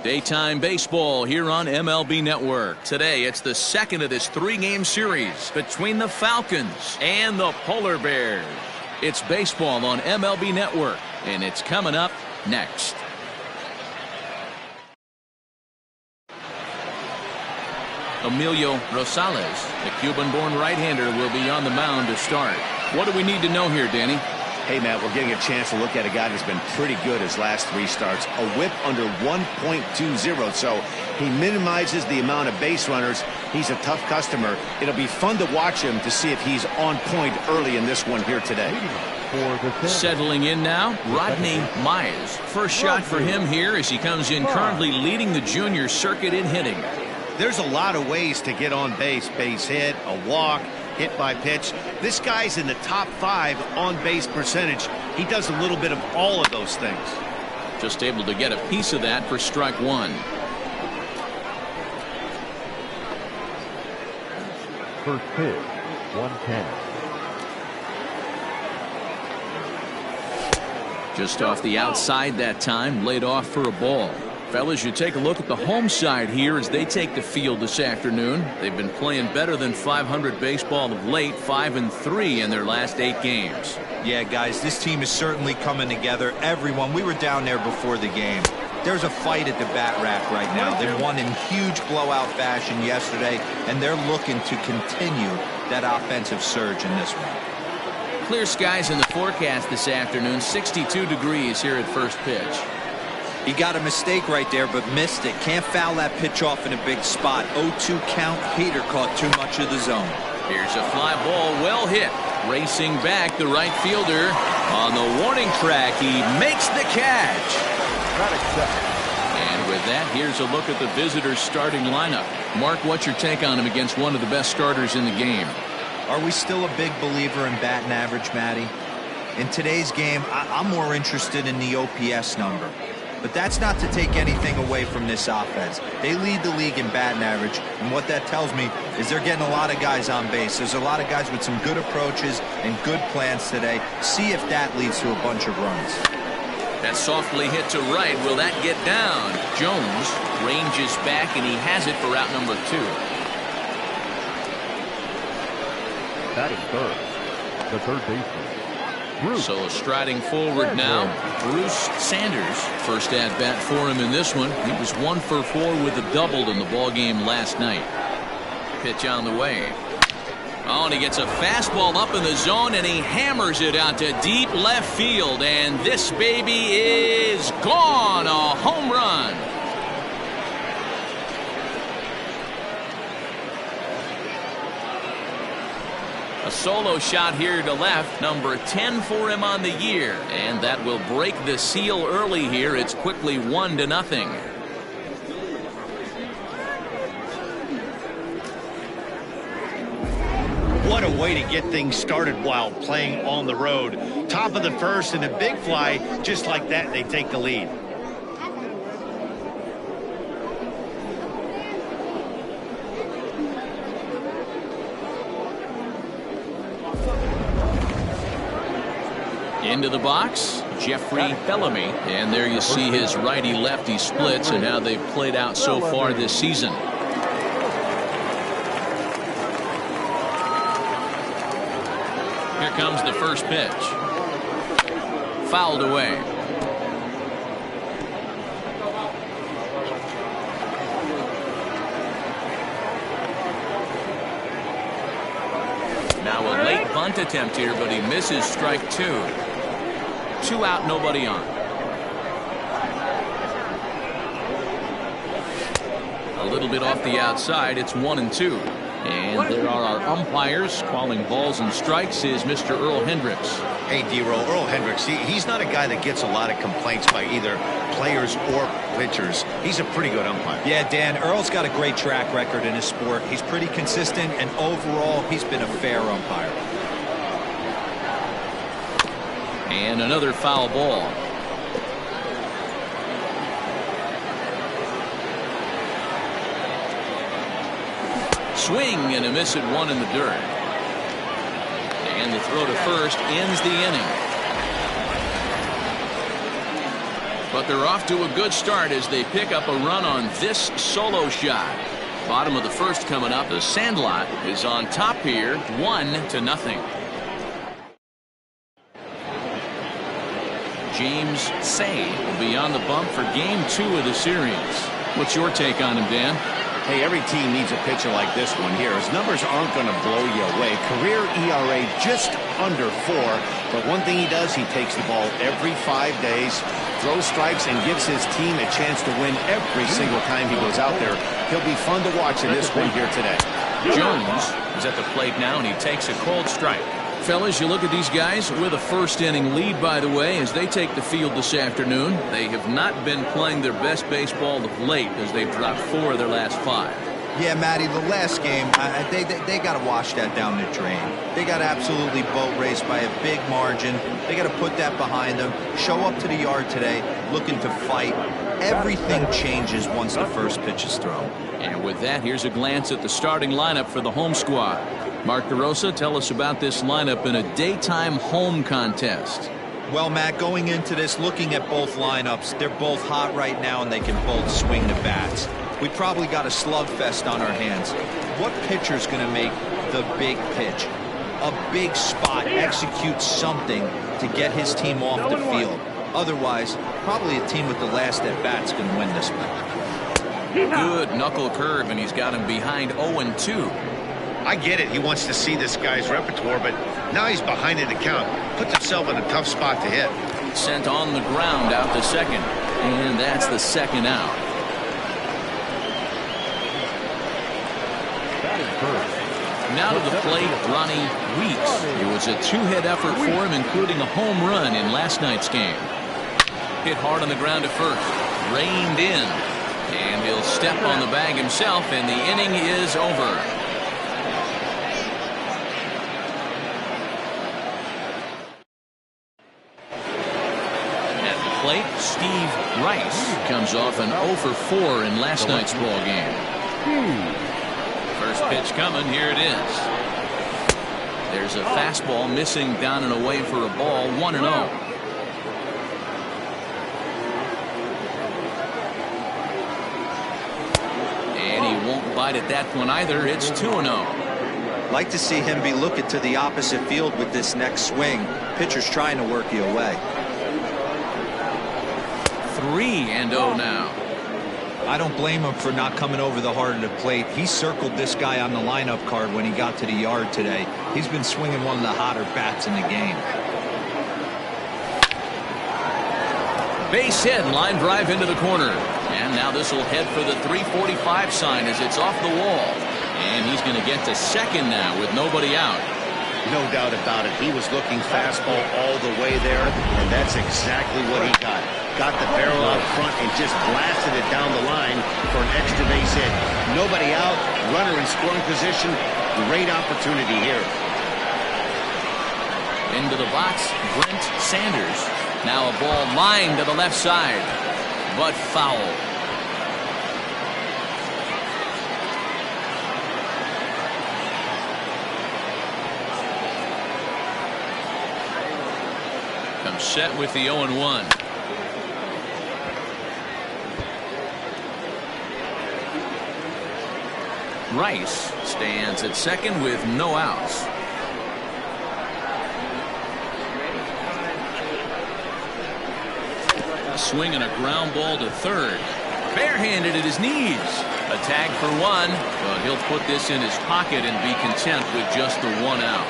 Daytime baseball here on MLB Network. Today, it's the second of this three-game series between the Falcons and the Polar Bears. It's baseball on MLB Network, and it's coming up next. Emilio Rosales, the Cuban-born right-hander, will be on the mound to start. What do we need to know here, Danny? Hey, Matt, we're getting a chance to look at a guy that's been pretty good his last three starts. A whip under 1.20, so he minimizes the amount of base runners. He's a tough customer. It'll be fun to watch him to see if he's on point early in this one here today. Settling in now, Rodney Mize. First shot for him here as he comes in currently leading the junior circuit in hitting. There's a lot of ways to get on base. Base hit, a walk, hit by pitch. This guy's in the top 5 on base percentage. He does a little bit of all of those things. Just able to get a piece of that for strike one. First pitch, 110. Just off the outside that time, laid off for a ball. Fellas, you take a look at the home side here as they take the field this afternoon. They've been playing better than 500 baseball of late, 5-3 in their last 8 games. Yeah, guys, this team is certainly coming together. Everyone, we were down there before the game. There's a fight at the bat rack right now. They won in huge blowout fashion yesterday, and they're looking to continue that offensive surge in this one. Clear skies in the forecast this afternoon, 62 degrees here at first pitch. He got a mistake right there, but missed it. Can't foul that pitch off in a big spot. 0-2 count. Hader caught too much of the zone. Here's a fly ball, well hit. Racing back, the right fielder on the warning track. He makes the catch. And with that, here's a look at the visitors' starting lineup. Mark, what's your take on him against one of the best starters in the game? Are we still a big believer in batting average, Matty? In today's game, I'm more interested in the OPS number. But that's not to take anything away from this offense. They lead the league in batting average, and what that tells me is they're getting a lot of guys on base. There's a lot of guys with some good approaches and good plans today. See if that leads to a bunch of runs. That softly hit to right. Will that get down? Jones ranges back, and he has it for out number 2. Batting third, the third baseman. So striding forward now, Bruce Sanders. First at bat for him in this one. He was 1 for 4 with a double in the ball game last night. Pitch on the way. Oh, and he gets a fastball up in the zone, and he hammers it out to deep left field. And this baby is gone. A home run. A solo shot here to left, number 10 for him on the year, and that will break the seal early here. It's quickly 1-0. What a way to get things started while playing on the road. Top of the first and a big fly, just like that, they take the lead. Into the box, Jeffrey Bellamy, and there you see his righty-lefty splits and how they've played out so far this season. Here comes the first pitch. Fouled away. Now a late bunt attempt here, but he misses strike 2. 2 out, nobody on. A little bit off the outside. It's 1-2. And there are our umpires calling balls and strikes is Mr. Earl Hendricks. Hey, D-Roll, Earl Hendricks, he's not a guy that gets a lot of complaints by either players or pitchers. He's a pretty good umpire. Yeah, Dan, Earl's got a great track record in his sport. He's pretty consistent, and overall, he's been a fair umpire. And another foul ball. Swing and a miss at 1 in the dirt. And the throw to first ends the inning. But they're off to a good start as they pick up a run on this solo shot. Bottom of the first coming up. The Sandlot is on top here, 1-0. James Say will be on the bump for game 2 of the series. What's your take on him, Dan? Hey, every team needs a pitcher like this one here. His numbers aren't going to blow you away. Career ERA just under 4. But one thing he does, he takes the ball every 5 days, throws strikes, and gives his team a chance to win every single time he goes out there. He'll be fun to watch in this one here today. Jones is at the plate now, and he takes a cold strike. Fellas, you look at these guys with a first-inning lead, by the way, as they take the field this afternoon. They have not been playing their best baseball of late as they've dropped 4 of their last 5. Yeah, Matty, the last game, they got to wash that down the drain. They got absolutely boat raced by a big margin. They got to put that behind them, show up to the yard today looking to fight. Everything changes once the first pitch is thrown. And with that, here's a glance at the starting lineup for the home squad. Mark DeRosa, tell us about this lineup in a daytime home contest. Well, Matt, going into this, looking at both lineups, they're both hot right now and they can both swing the bats. We probably got a slugfest on our hands. What pitcher's going to make the big pitch? A big spot, execute something to get his team off the field. Otherwise, probably a team with the last at bat's going to win this one. Good knuckle curve, and he's got him behind 0-2. I get it. He wants to see this guy's repertoire, but now he's behind in the count. Puts himself in a tough spot to hit. Sent on the ground out to second, and that's the second out. Now to the plate, Ronnie Weeks. It was a 2-hit effort for him, including a home run in last night's game. Hit hard on the ground at first, reined in, and he'll step on the bag himself, and the inning is over. Plate, Steve Rice comes off an 0 for 4 in last night's ball game. First pitch coming, here it is. There's a fastball missing down and away for a ball, 1-0. And he won't bite at that one either. It's 2-0. Like to see him be looking to the opposite field with this next swing. Pitcher's trying to work you away. 3-0 now. I don't blame him for not coming over the heart of the plate. He circled this guy on the lineup card when he got to the yard today. He's been swinging one of the hotter bats in the game. Base hit, line drive into the corner. And now this will head for the 345 sign as it's off the wall. And he's going to get to second now with nobody out. No doubt about it. He was looking fastball all the way there, and that's exactly what he got. Got the barrel out front and just blasted it down the line for an extra base hit. Nobody out, runner in scoring position. Great opportunity here. Into the box, Brent Sanders. Now a ball lined to the left side, but foul. Comes set with the 0-1. Rice stands at second with no outs. A swing and a ground ball to third. Barehanded at his knees. A tag for 1, but he'll put this in his pocket and be content with just the 1 out.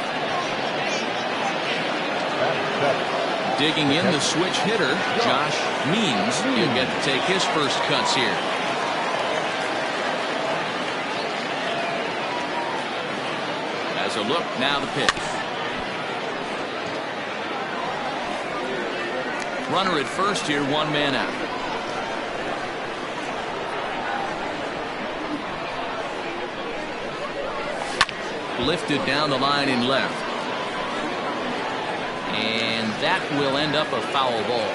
Digging in the switch hitter, Josh Means. He'll get to take his first cuts here. As a look, now the pitch. Runner at first here, 1 man out. Lifted down the line in left. And that will end up a foul ball.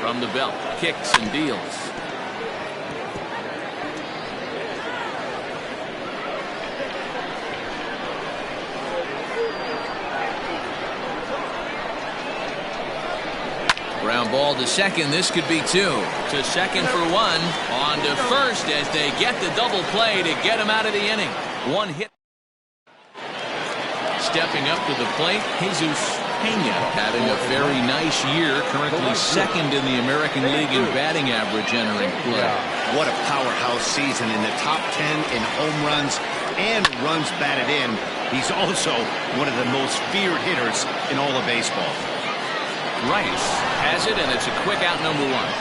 From the belt, kicks and deals. Called to second. This could be two. To second for one. On to first as they get the double play to get him out of the inning. One hit. Stepping up to the plate, Jesus Pena having a very nice year. Currently second in the American League in batting average entering play. What a powerhouse season, in the top 10 in home runs and runs batted in. He's also one of the most feared hitters in all of baseball. Rice has it, and it's a quick out, number one.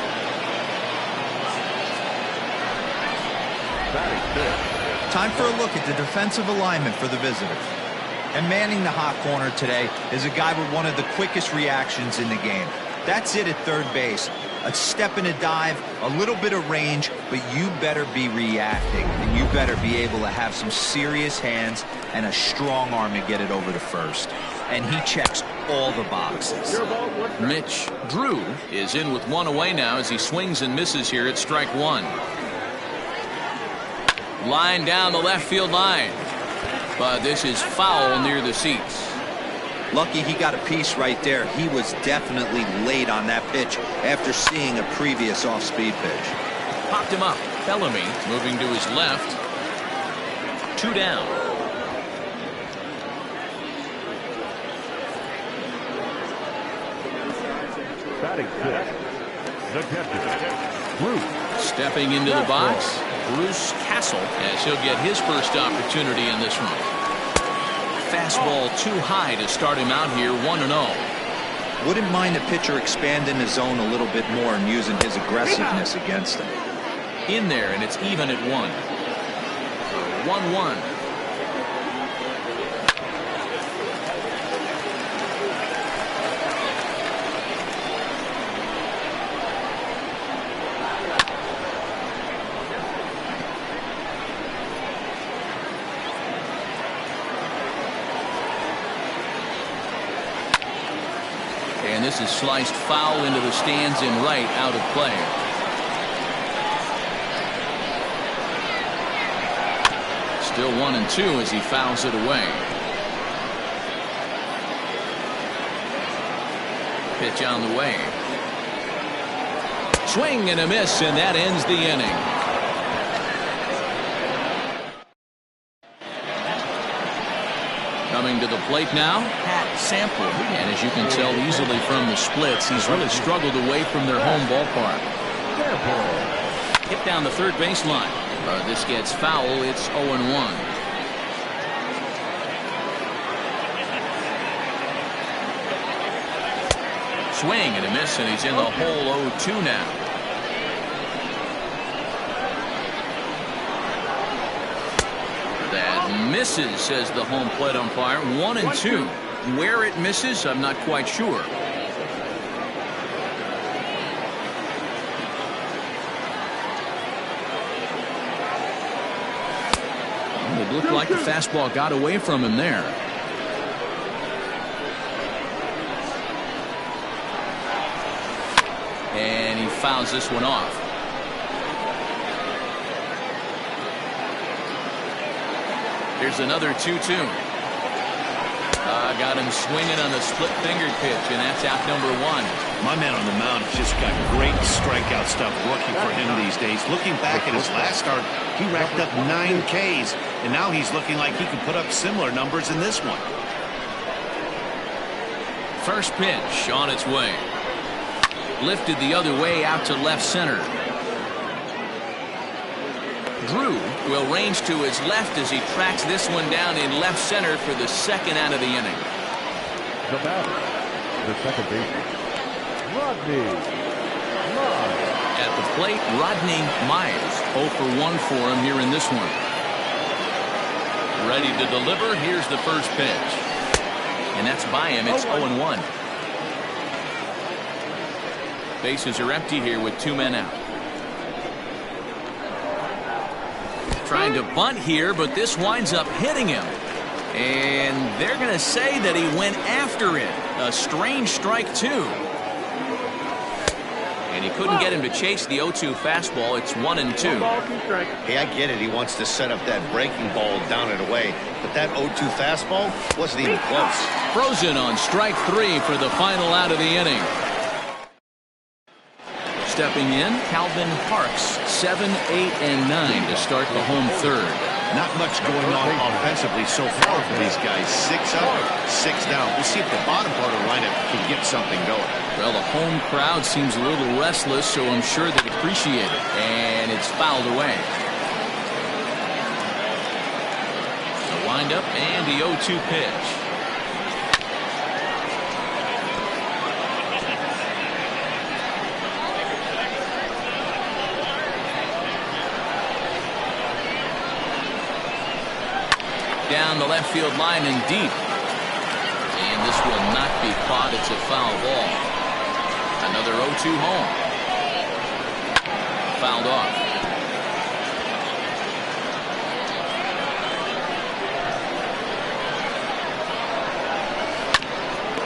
Time for a look at the defensive alignment for the visitors. And manning the hot corner today is a guy with one of the quickest reactions in the game. That's it at third base. A step and a dive, a little bit of range, but you better be reacting, and you better be able to have some serious hands and a strong arm to get it over to first. And he checks all the boxes. Mitch Drew is in with one away now as he swings and misses here at strike one. Line down the left field line. But this is foul near the seats. Lucky he got a piece right there. He was definitely late on that pitch after seeing a previous off-speed pitch. Popped him up. Bellamy moving to his left. Two down. Batting fifth, the catcher, Bruce. Stepping into the box, Bruce Castle, as he'll get his first opportunity in this one. Fastball too high to start him out here, 1-0. Wouldn't mind the pitcher expanding the zone a little bit more and using his aggressiveness against him. In there, and it's even at 1-1. And this is sliced foul into the stands in right, out of play. Still 1-2 as he fouls it away. Pitch on the way. Swing and a miss, and that ends the inning. Coming to the plate now, Pat Sample. And as you can tell easily from the splits, he's really struggled away from their home ballpark. Hit down the third baseline. This gets foul. It's 0-1. Swing and a miss, and he's in the hole 0-2 now. That misses, says the home plate umpire. 1-2. Where it misses, I'm not quite sure. It looked like the fastball got away from him there. And he fouls this one off. Here's another 2-2. Got him swinging on the split finger pitch, and that's out number one. My man on the mound has just got great strikeout stuff working for him these days. Looking back at his last start, he racked up 9 Ks, and now he's looking like he can put up similar numbers in this one. First pitch on its way. Lifted the other way out to left center. Drew will range to his left as he tracks this one down in left center for the second out of the inning. The batter, the second baseman, Rodney Myers. At the plate, Rodney Myers. 0 for 1 for him here in this one. Ready to deliver. Here's the first pitch. And that's by him. It's 0-1. Bases are empty here with 2 men out. Trying to bunt here, but this winds up hitting him. And they're going to say that he went after it. A strange strike, too. And he couldn't get him to chase the 0-2 fastball. It's 1-2. Hey, I get it. He wants to set up that breaking ball down and away. But that 0-2 fastball wasn't even close. Frozen on strike 3 for the final out of the inning. Stepping in, Calvin Parks, 7, 8, and 9 to start the home third. Not much going on offensively so far for these guys. 6 up, 6 down. We'll see if the bottom part of the lineup can get something going. Well, the home crowd seems a little restless, so I'm sure they appreciate it. And it's fouled away. The windup and the 0-2 pitch. Down the left field line and deep. And this will not be caught. It's a foul ball. Another 0-2 home. Fouled off.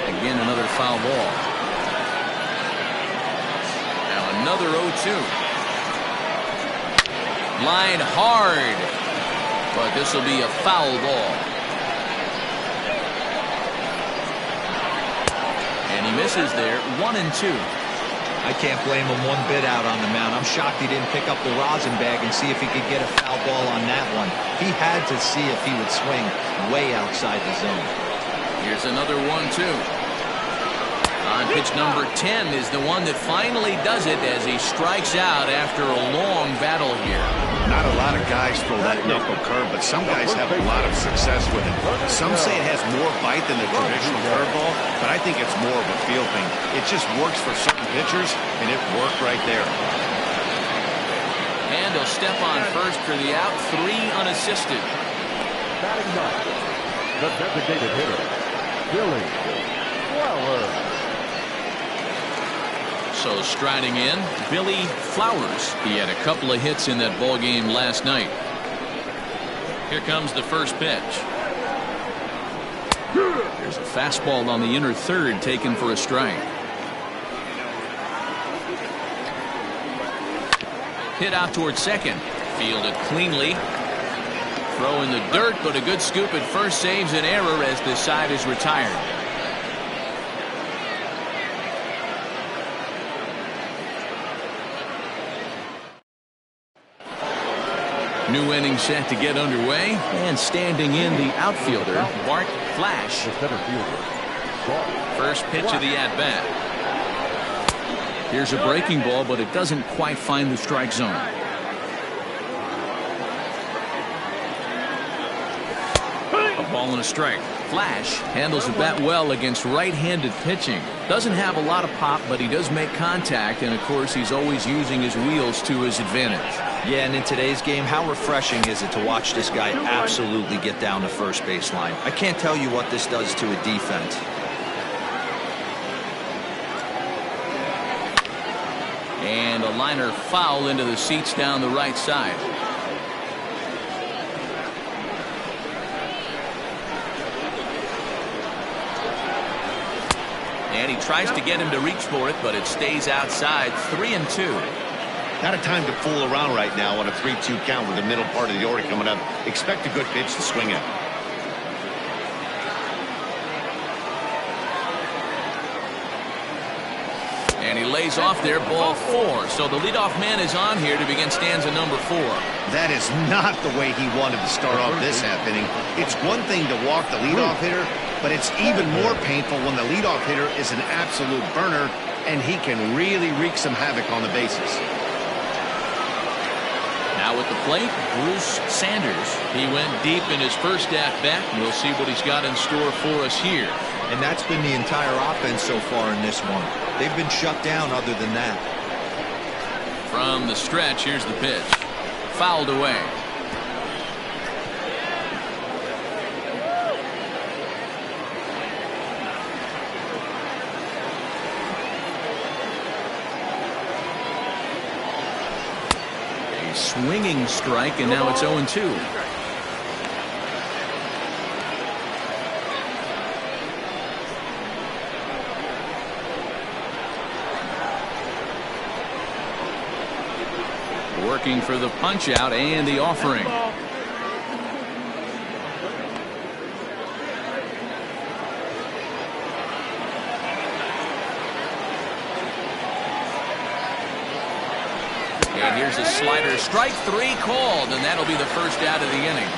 Again, another foul ball. Now another 0-2. Line hard. But this will be a foul ball. And he misses there, 1 and 2. I can't blame him one bit out on the mound. I'm shocked he didn't pick up the rosin bag and see if he could get a foul ball on that one. He had to see if he would swing way outside the zone. Here's another 1-2. On pitch number 10 is the one that finally does it as he strikes out after a long battle here. Not a lot of guys throw that knuckle curve, but some guys have a lot of success with it. Some say it has more bite than the traditional curveball, but I think it's more of a feel thing. It just works for certain pitchers, and it worked right there. And he'll step on first for the out, 3 unassisted. Batting ninth, the designated hitter, Billy Flowers. So striding in, Billy Flowers. He had a couple of hits in that ball game last night. Here comes the first pitch. There's a fastball on the inner third taken for a strike. Hit out towards second. Fielded cleanly. Throw in the dirt, but a good scoop at first saves an error as the side is retired. New inning set to get underway, and standing in the outfielder, Bart Flash. The center fielder. First pitch of the at-bat. Here's a breaking ball, but it doesn't quite find the strike zone. A ball and a strike. Flash handles the bat well against right-handed pitching. Doesn't have a lot of pop, but he does make contact, and of course he's always using his wheels to his advantage. Yeah, and in today's game, how refreshing is it to watch this guy absolutely get down the first baseline? I can't tell you what this does to a defense. And a liner foul into the seats down the right side. And he tries to get him to reach for it, but it stays outside. 3 and 2. Not a time to fool around right now on a 3-2 count with the middle part of the order coming up. Expect a good pitch to swing at. And he lays off there, ball 4. So the leadoff man is on here to begin stanza number 4. That is not the way he wanted to start off this half inning. It's one thing to walk the leadoff hitter, but it's even more painful when the leadoff hitter is an absolute burner, and he can really wreak some havoc on the bases. Now at the plate, Bruce Sanders. He went deep in his first at-bat, and we'll see what he's got in store for us here. And that's been the entire offense so far in this one. They've been shut down other than that. From the stretch, here's the pitch. Fouled away. A swinging strike, and now it's 0-2. Working for the punch out and the offering. slider. Strike 3 called, and that'll be the first out of the inning.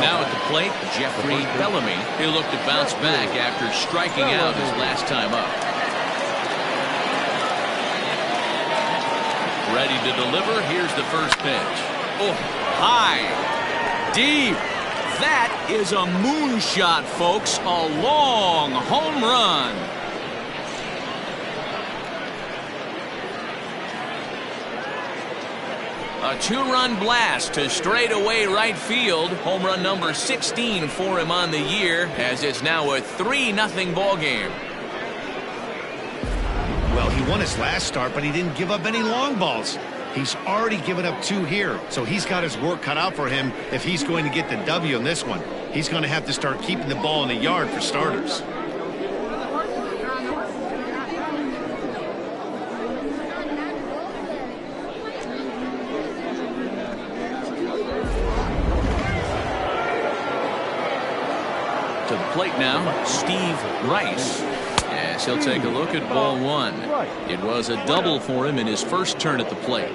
Now at the plate, Jeffrey Bellamy. He'll look to bounce back after striking out his last time up. Ready to deliver. Here's the first pitch. Oh, high, deep. That is a moonshot, folks. A long home run. A 2-run blast to straightaway right field. Home run number 16 for him on the year, as it's now a 3-0 ball game. Well, he won his last start, but he didn't give up any long balls. He's already given up 2 here, so he's got his work cut out for him if he's going to get the W in this one. He's going to have to start keeping the ball in the yard for starters. To the plate now, Steve Rice. Yes, he'll take a look at ball 1. It was a double for him in his first turn at the plate.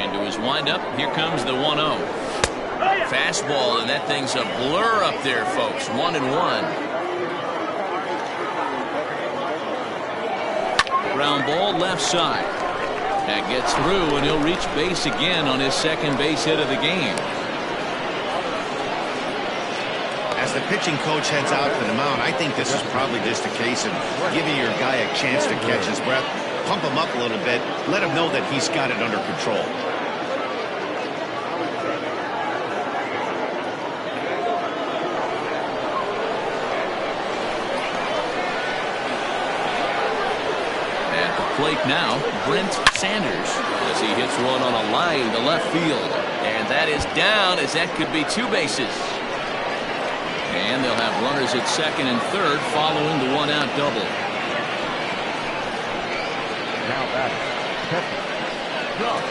Into his windup, here comes the 1-0. Fastball, and that thing's a blur up there, folks. 1-1. Ground ball left side. That gets through, and he'll reach base again on his second base hit of the game. As the pitching coach heads out to the mound, I think this is probably just a case of giving your guy a chance to catch his breath, pump him up a little bit, let him know that he's got it under control. Plate now, Brent Sanders, as he hits one on a line to left field. And that is down, as that could be 2 bases. And they'll have runners at second and third following the 1-out double. Now back, Josh.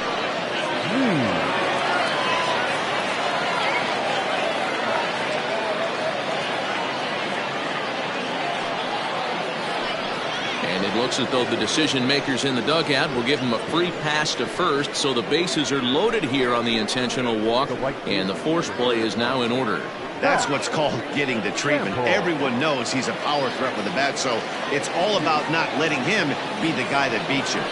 And it looks as though the decision makers in the dugout will give him a free pass to first, so the bases are loaded here on the intentional walk, and the force play is now in order. That's what's called getting the treatment. Everyone knows he's a power threat with the bat, so it's all about not letting him be the guy that beats you.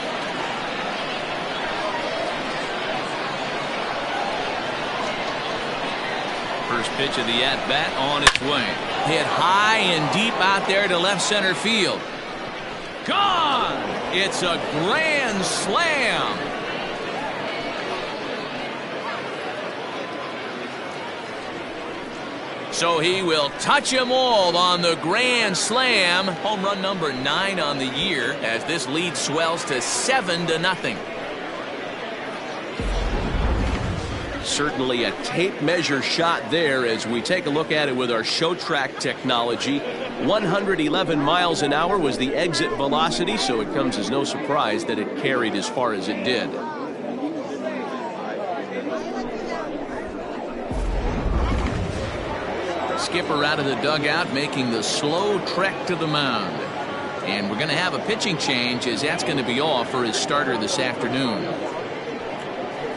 First pitch of the at-bat on its way. Hit high and deep out there to left center field. Gone! It's a grand slam. So he will touch them all on the grand slam. Home run number 9 on the year, as this lead swells to 7-0. Certainly a tape measure shot there as we take a look at it with our show track technology. 111 miles an hour was the exit velocity, so it comes as no surprise that it carried as far as it did. Skipper out of the dugout making the slow trek to the mound. And we're going to have a pitching change, as that's going to be off for his starter this afternoon.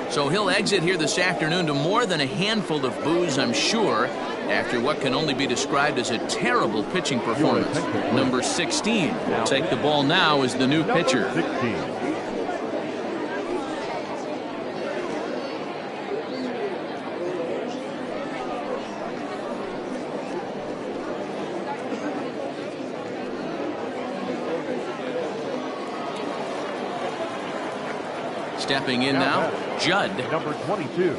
So he'll exit here this afternoon to more than a handful of boos, I'm sure, after what can only be described as a terrible pitching performance. Number 16 will take the ball now as the new pitcher. 16. Stepping in now, Judd. Number 22.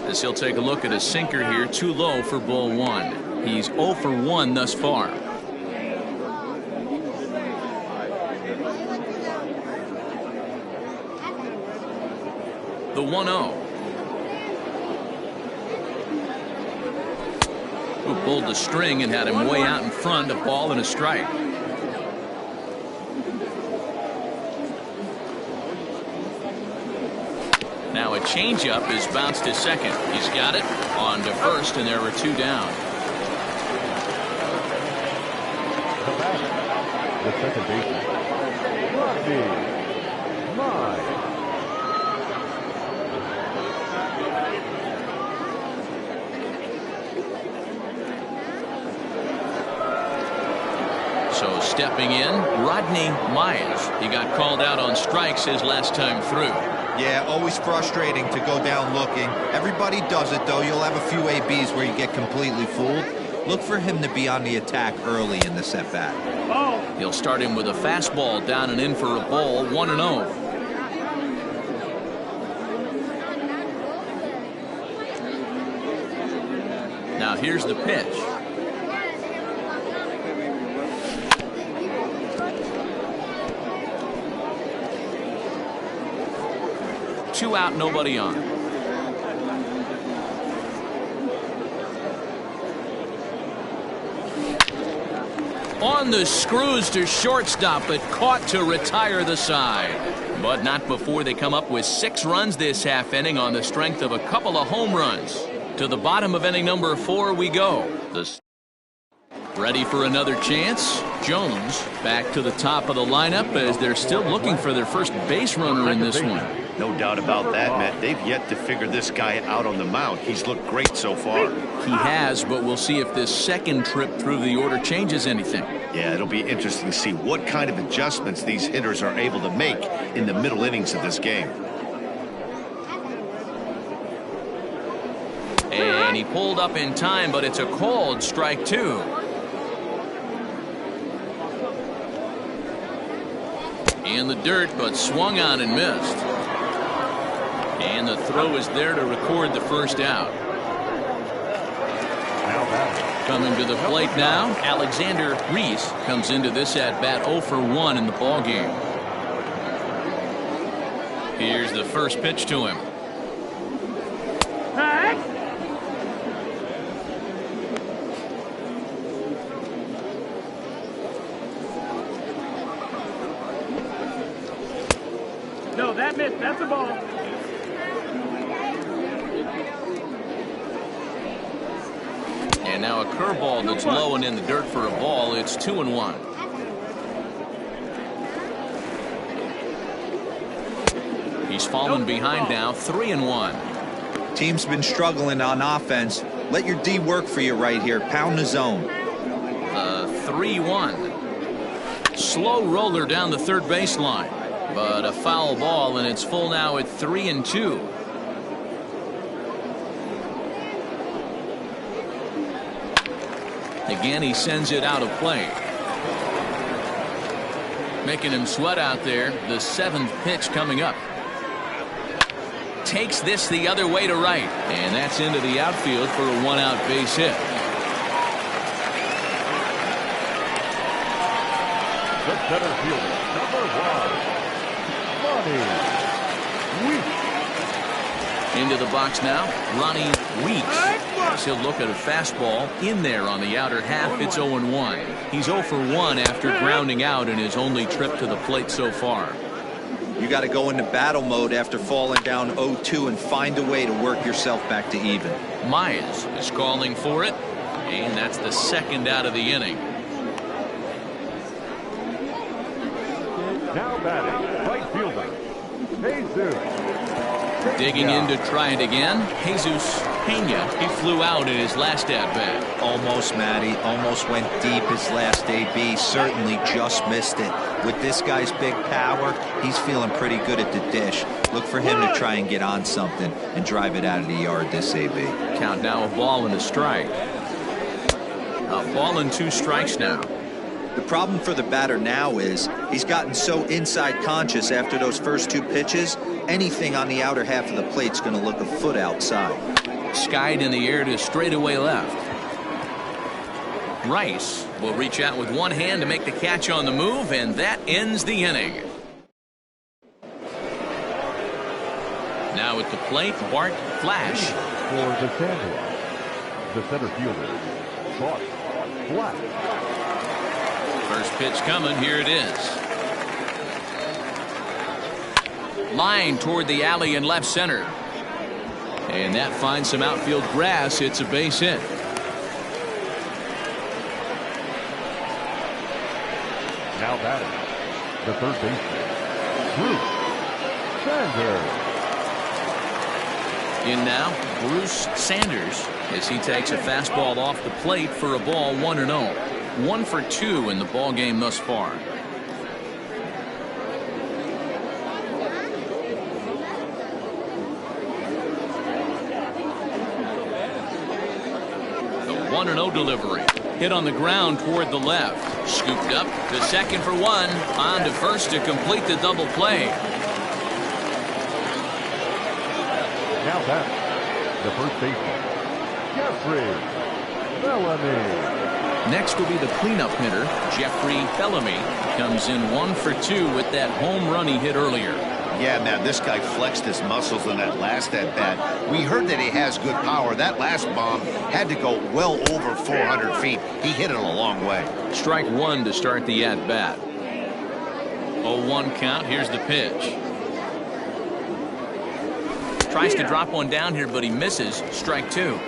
As he'll take a look at a sinker here, too low for ball 1. He's 0 for 1 thus far. The 1-0. Who pulled the string and had him way out in front, a ball and a strike. Now a changeup is bounced to second. He's got it on to first, and there are 2 down. The second baseman, Rodney Mize. So stepping in, Rodney Mize. He got called out on strikes his last time through. Yeah, always frustrating to go down looking. Everybody does it, though. You'll have a few ABs where you get completely fooled. Look for him to be on the attack early in the at-bat. He'll start him with a fastball down and in for a ball, 1-0. Now here's the pitch. Two out, nobody on. On the screws to shortstop, but caught to retire the side. But not before they come up with 6 runs this half inning on the strength of a couple of home runs. To the bottom of inning number 4 we go. Ready for another chance. Jones back to the top of the lineup as they're still looking for their first base runner in this one. No doubt about that, Matt. They've yet to figure this guy out on the mound. He's looked great so far. He has, but we'll see if this second trip through the order changes anything. Yeah, it'll be interesting to see what kind of adjustments these hitters are able to make in the middle innings of this game. And he pulled up in time, but it's a called strike 2. In the dirt, but swung on and missed. And the throw is there to record the first out. Coming to the plate now, Alexander Reese comes into this at-bat 0 for 1 in the ballgame. Here's the first pitch to him. No, that missed. That's a ball. And now a curveball that's low and in the dirt for a ball. It's 2-1. He's fallen behind now, 3-1. Team's been struggling on offense. Let your D work for you right here. Pound the zone. 3-1. Slow roller down the third baseline. But a foul ball, and it's full now at 3-2. Again, he sends it out of play. Making him sweat out there. The 7th pitch coming up. Takes this the other way to right. And that's into the outfield for a 1-out base hit. The center fielder, number 1, Ronnie Weeks. Into the box now, Ronnie Weeks. He'll look at a fastball in there on the outer half. It's 0-1. He's 0 for 1 after grounding out in his only trip to the plate so far. You got to go into battle mode after falling down 0-2 and find a way to work yourself back to even. Mize is calling for it, and that's the 2nd out of the inning. Now batting, right fielder, Jesus. Digging in to try it again, Jesus Pena. He flew out in his last at-bat. Almost, Matty. Almost went deep his last AB. Certainly just missed it. With this guy's big power, he's feeling pretty good at the dish. Look for him to try and get on something and drive it out of the yard this AB. Count now, a ball and a strike. A ball and 2 strikes now. The problem for the batter now is he's gotten so inside conscious after those first 2 pitches, anything on the outer half of the plate's going to look a foot outside. Skied in the air to straightaway left. Rice will reach out with one hand to make the catch on the move, and that ends the inning. Now at the plate, Bart Flash. For the Sanders, the center fielder, Bart Flash. First pitch coming. Here it is. Line toward the alley in left center. And that finds some outfield grass. It's a base hit. Now batting, the third baseman, Bruce Sanders. In now, Bruce Sanders, as he takes a fastball off the plate for a ball, 1-0. 1 for 2 in the ball game thus far. The 1-0 delivery. Hit on the ground toward the left. Scooped up to second for 1. On to first to complete the double play. Now back, the first baseman, Jeffrey Bellamy. Next will be the cleanup hitter, Jeffrey Bellamy. Comes in 1 for 2 with that home run he hit earlier. Yeah, man, this guy flexed his muscles in that last at-bat. We heard that he has good power. That last bomb had to go well over 400 feet. He hit it a long way. Strike 1 to start the at-bat. 0-1 count. Here's the pitch. Tries to drop one down here, but he misses. Strike 2.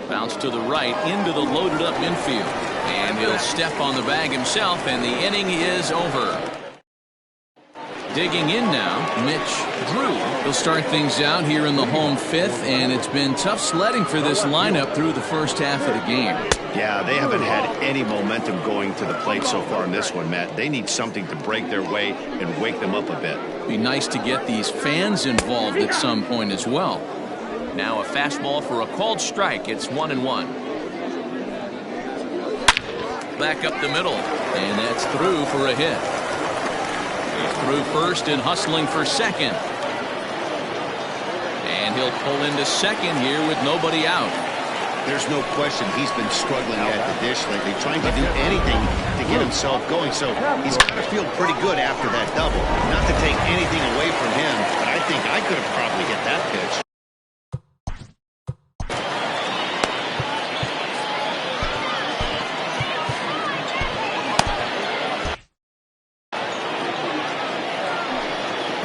Bounce to the right into the loaded up infield. And he'll step on the bag himself, and the inning is over. Digging in now, Mitch Drew. He'll start things out here in the home fifth, and it's been tough sledding for this lineup through the first half of the game. Yeah, they haven't had any momentum going to the plate so far in this one, Matt. They need something to break their way and wake them up a bit. Be nice to get these fans involved at some point as well. Now a fastball for a called strike. It's 1-1. Back up the middle, and that's through for a hit. He's through first and hustling for second. And he'll pull into second here with nobody out. There's no question he's been struggling at the dish lately, trying to do anything to get himself going. So he's got to feel pretty good after that double. Not to take anything away from him, but I think I could have probably hit that pitch.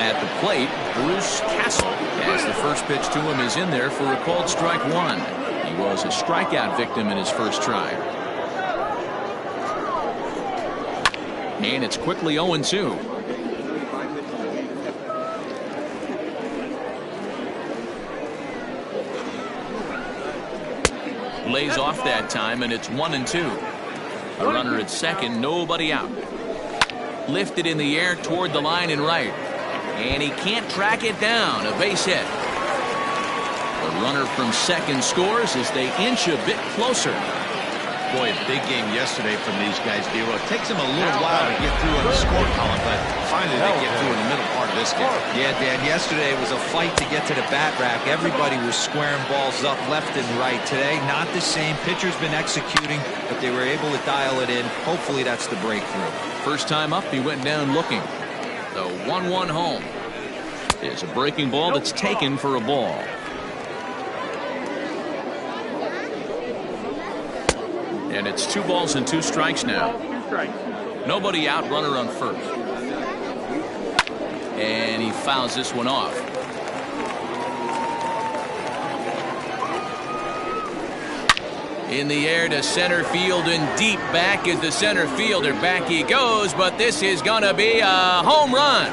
At the plate, Bruce Castle, as the first pitch to him is in there for a called strike 1. He was a strikeout victim in his first try. And it's quickly 0-2. Lays off that time, and it's 1-2. A runner at second, nobody out. Lifted in the air toward the line and right. And he can't track it down. A base hit. The runner from second scores as they inch a bit closer. Boy, a big game yesterday from these guys, Dero. It takes them a little while to get through on the score column, but finally they get through in the middle part of this game. Yeah, Dan, yesterday it was a fight to get to the bat rack. Everybody was squaring balls up left and right. Today, not the same. Pitcher's been executing, but they were able to dial it in. Hopefully that's the breakthrough. First time up, he went down looking. The 1-1 home is a breaking ball that's taken for a ball. And it's 2 balls and 2 strikes now. 2 strikes. Nobody out, runner on first. And he fouls this one off. In the air to center field and deep back is the center fielder. Back he goes, but this is going to be a home run.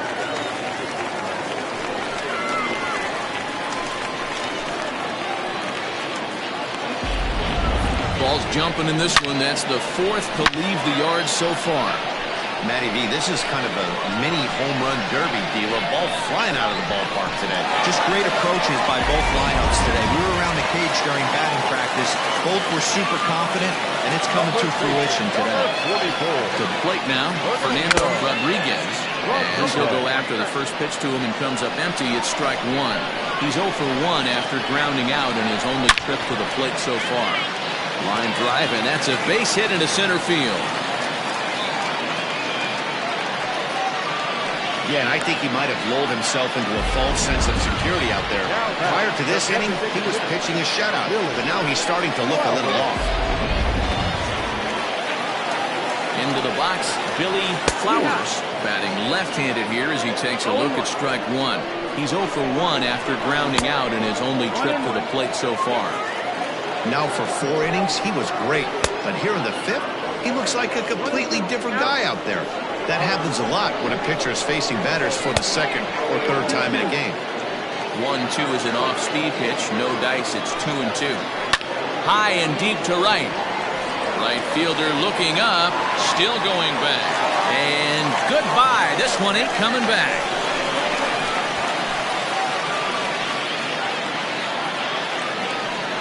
Ball's jumping in this one. That's the 4th to leave the yard so far. Matty V, this is kind of a mini home run derby deal. A ball flying out of the ballpark today. Just great approaches by both lineups today. We were around the cage during batting practice. Both were super confident, and it's coming to fruition today. To the plate now, Fernando Rodriguez. As he'll go after the first pitch to him and comes up empty. It's strike 1. He's 0 for 1 after grounding out in his only trip to the plate so far. Line drive, and that's a base hit into center field. Yeah, and I think he might have lulled himself into a false sense of security out there. Prior to this inning, he was pitching a shutout, but now he's starting to look a little off. Into the box, Billy Flowers. Batting left-handed here as he takes a look at strike one. He's 0 for 1 after grounding out in his only trip to the plate so far. Now for 4 innings, he was great. But here in the 5th, he looks like a completely different guy out there. That happens a lot when a pitcher is facing batters for the 2nd or 3rd time in a game. 1-2 is an off-speed pitch. No dice. It's 2-2. High and deep to right. Right fielder looking up. Still going back. And goodbye. This one ain't coming back.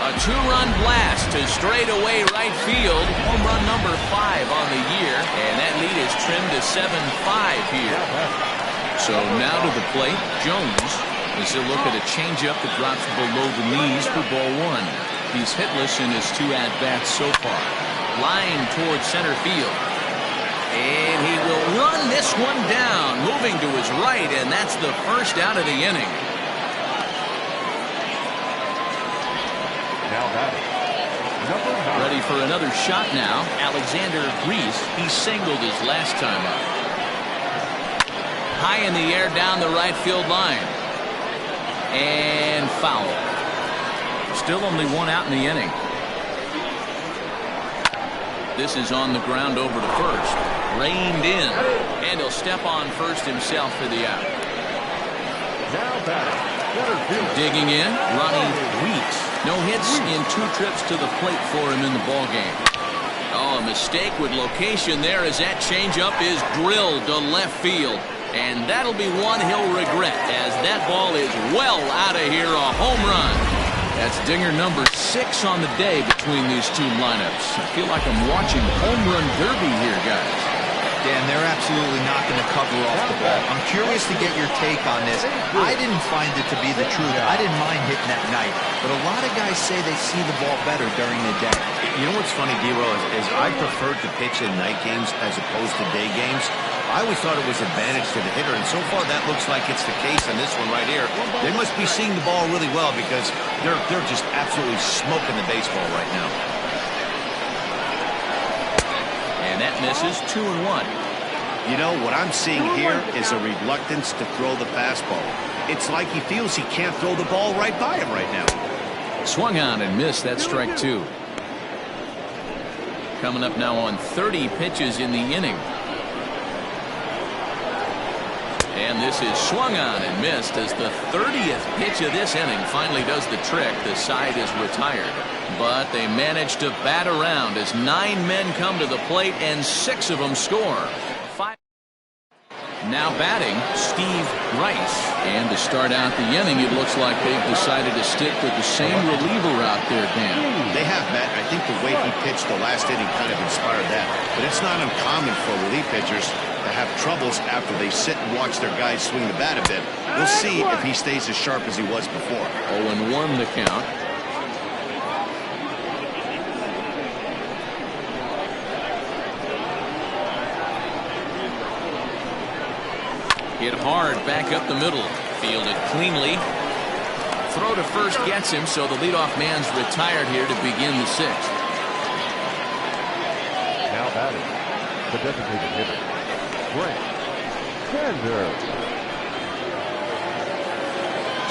A 2-run blast to straightaway right field. Home run number 5 on the year. And that lead is trimmed to 7-5 here. So now to the plate, Jones. As he'll look at a changeup that drops below the knees for ball 1. He's hitless in his 2 at-bats so far. Line towards center field. And he will run this one down, moving to his right, and that's the first out of the inning. Now batting, number 9. Ready for another shot now. Alexander Reese. He singled his last time up. High in the air down the right field line. And foul. Still only 1 out in the inning. This is on the ground over to first. Reined in. And he'll step on first himself for the out. Now batting, center field. Digging in, Ronnie Weeks. No hits in 2 trips to the plate for him in the ballgame. Oh, a mistake with location there as that changeup is drilled to left field. And that'll be one he'll regret as that ball is well out of here, a home run. That's dinger number 6 on the day between these 2 lineups. I feel like I'm watching home run derby here, guys. Dan, they're absolutely knocking the cover off the ball. I'm curious to get your take on this. I didn't find it to be the truth. I didn't mind hitting at night. But a lot of guys say they see the ball better during the day. You know what's funny, D-Roll, is I preferred to pitch in night games as opposed to day games. I always thought it was advantage to the hitter, and so far that looks like it's the case on this one right here. They must be seeing the ball really well because they're just absolutely smoking the baseball right now. And that misses 2-1. You know, what I'm seeing here is a reluctance to throw the fastball. It's like he feels he can't throw the ball right by him right now. Swung on and missed. That's strike 2. Coming up now on 30 pitches in the inning. And this is swung on and missed as the 30th pitch of this inning finally does the trick. The side is retired. But they manage to bat around as 9 men come to the plate and 6 of them score. 5. Now batting, Steve Rice. And to start out the inning, it looks like they've decided to stick with the same reliever out there, Dan. They have, Matt. I think the way he pitched the last inning kind of inspired that. But it's not uncommon for relief pitchers to have troubles after they sit and watch their guys swing the bat a bit. We'll see if he stays as sharp as he was before. 0-1 the count. Hit hard back up the middle. Fielded cleanly. Throw to first gets him, so the leadoff man's retired here to begin the 6th. Now batting, the designated hitter, Brent Sanders.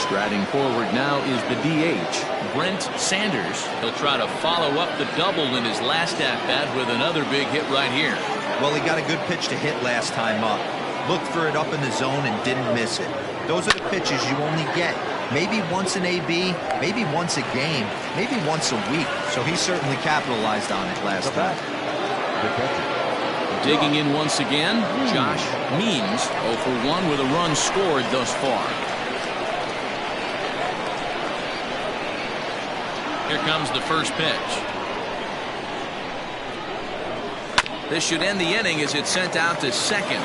Striding forward now is the DH, Brent Sanders. He'll try to follow up the double in his last at-bat with another big hit right here. Well, he got a good pitch to hit last time up. Looked for it up in the zone and didn't miss it. Those are the pitches you only get. Maybe once an AB, maybe once a game, maybe once a week. So he certainly capitalized on it last time. Digging in once again, Josh Means, 0 for 1 with a run scored thus far. Here comes the first pitch. This should end the inning as it's sent out to second.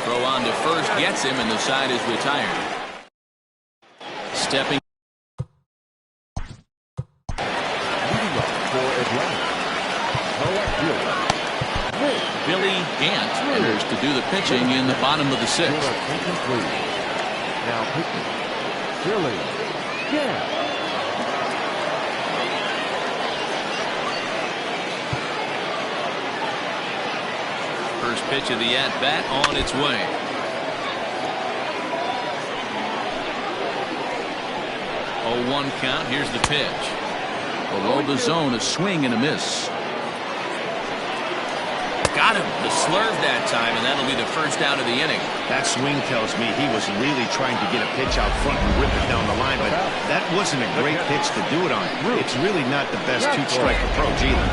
Throw on to first gets him, and the side is retired. Stepping. Leading up for Atlanta, Billy Gant enters to do the pitching in the bottom of the 6th. Now pitching, Billy Gant. First pitch of the at-bat on its way. Oh, 1 count. Here's the pitch. Below the zone, a swing and a miss. Got him. The slurve that time, and that'll be the first out of the inning. That swing tells me he was really trying to get a pitch out front and rip it down the line, but that wasn't a great pitch to do it on. It's really not the best two-strike approach either.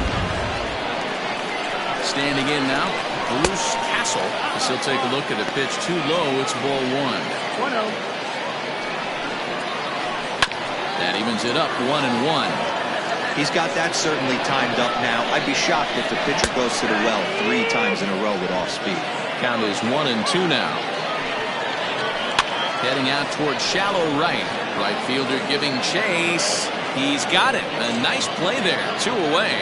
Standing in now, Bruce Castle. As he'll take a look at a pitch too low. It's ball 1. 1-0. That evens it up 1-1. He's got that certainly timed up now. I'd be shocked if the pitcher goes to the well 3 times in a row with off speed. Count is 1-2 now. Heading out towards shallow right. Right fielder giving chase. He's got it. A nice play there. 2 away.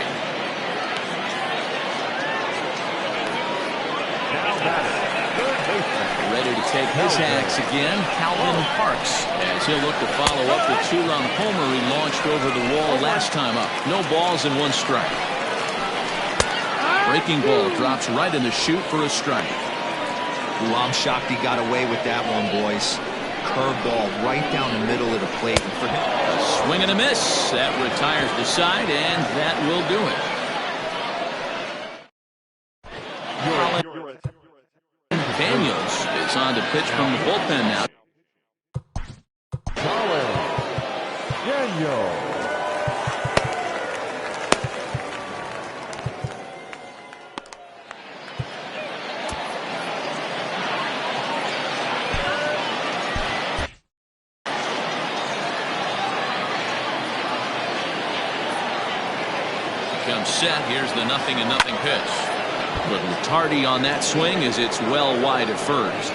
Ready to take his axe again, Calvin Parks, as he'll look to follow up the 2-run homer he launched over the wall last time up. No balls and 1 strike. Breaking ball drops right in the chute for a strike. Ooh, I'm shocked he got away with that one, boys. Curveball right down the middle of the plate. And for him, a swing and a miss. That retires the side, and that will do it. Daniels is on to pitch from the bullpen now. Daniel. Comes set. Here's the 0-0 pitch. Little tardy on that swing as it's well wide at first.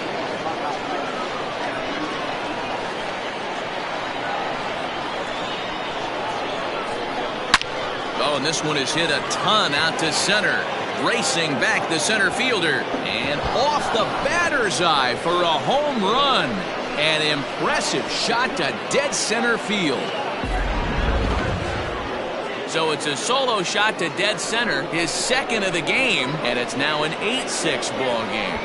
Oh, and this one is hit a ton out to center. Racing back the center fielder. And off the batter's eye for a home run. An impressive shot to dead center field. So it's a solo shot to dead center, his second of the game, and it's now an 8-6 ball game.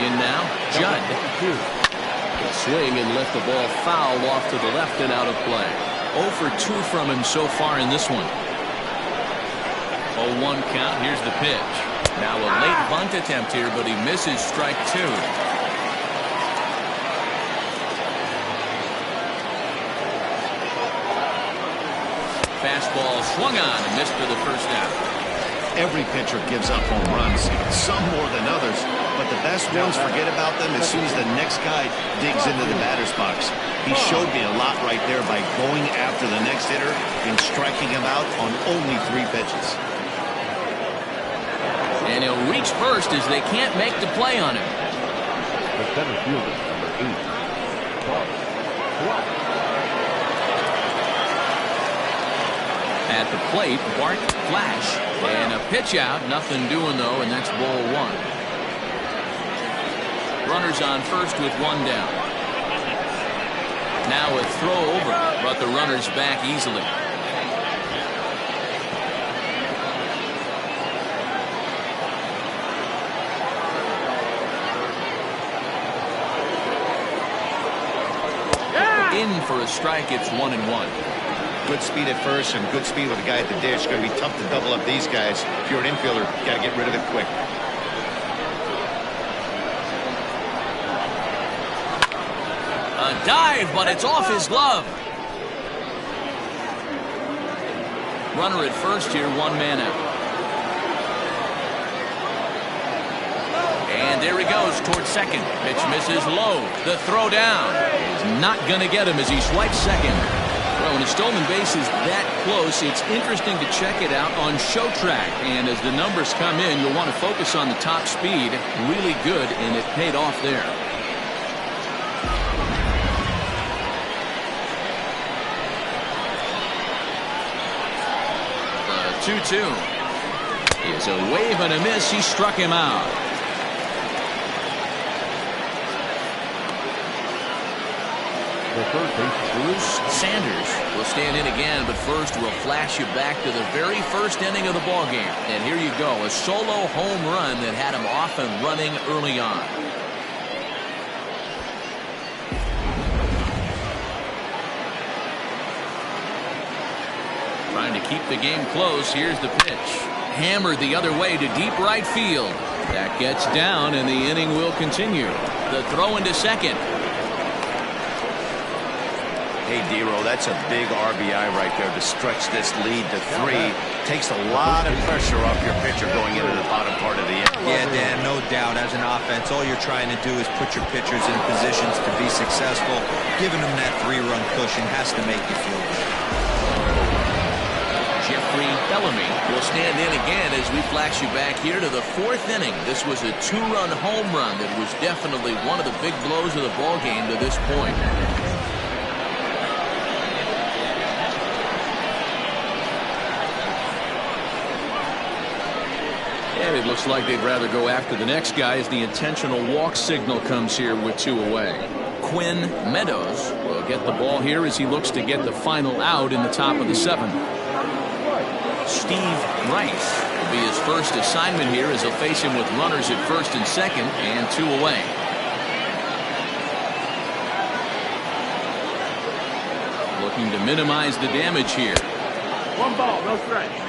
In now, Judd. A swing and left the ball foul off to the left and out of play. 0 for 2 from him so far in this one. 0-1 count. Here's the pitch. Now a late bunt attempt here, but he misses strike 2. Fastball swung on and missed for the first out. Every pitcher gives up home runs, some more than others, but the best ones forget about them as soon as the next guy digs into the batter's box. He showed me a lot right there by going after the next hitter and striking him out on only 3 pitches. And he'll reach first as they can't make the play on him. The center fielder, number 8, Bart. At the plate, Bart Flash. And a pitch out. Nothing doing, though, and that's ball 1. Runners on first with 1 down. Now a throw over, but the runner's back easily. In for a strike, it's 1-1. Good speed at first and good speed with the guy at the dish. Going to be tough to double up these guys. If you're an infielder, got to get rid of it quick. A dive, but it's off his glove. Runner at first here, 1 man out. And there he goes towards second. Pitch misses low. The throw down is not going to get him as he swipes second. Well, when a stolen base is that close, it's interesting to check it out on Show Track. And as the numbers come in, you'll want to focus on the top speed. Really good, and it paid off there. The 2-2 is a wave and a miss. He struck him out. The third baseman. Bruce Sanders will stand in again, but first we'll flash you back to the very first inning of the ballgame. And here you go, a solo home run that had him off and running early on. Trying to keep the game close. Here's the pitch. Hammered the other way to deep right field. That gets down, and the inning will continue. The throw into second. Hey, Dero, that's a big RBI right there to stretch this lead to 3. Takes a lot of pressure off your pitcher going into the bottom part of the inning. Yeah, Dan, no doubt. As an offense, all you're trying to do is put your pitchers in positions to be successful. Giving them that 3-run cushion has to make you feel good. Jeffrey Bellamy will stand in again as we flash you back here to the 4th inning. This was a 2-run home run that was definitely one of the big blows of the ballgame to this point. And it looks like they'd rather go after the next guy as the intentional walk signal comes here with 2 away. Quinn Meadows will get the ball here as he looks to get the final out in the top of the 7th. Steve Rice will be his first assignment here as he'll face him with runners at first and second and 2 away. Looking to minimize the damage here. 1 ball, no strikes.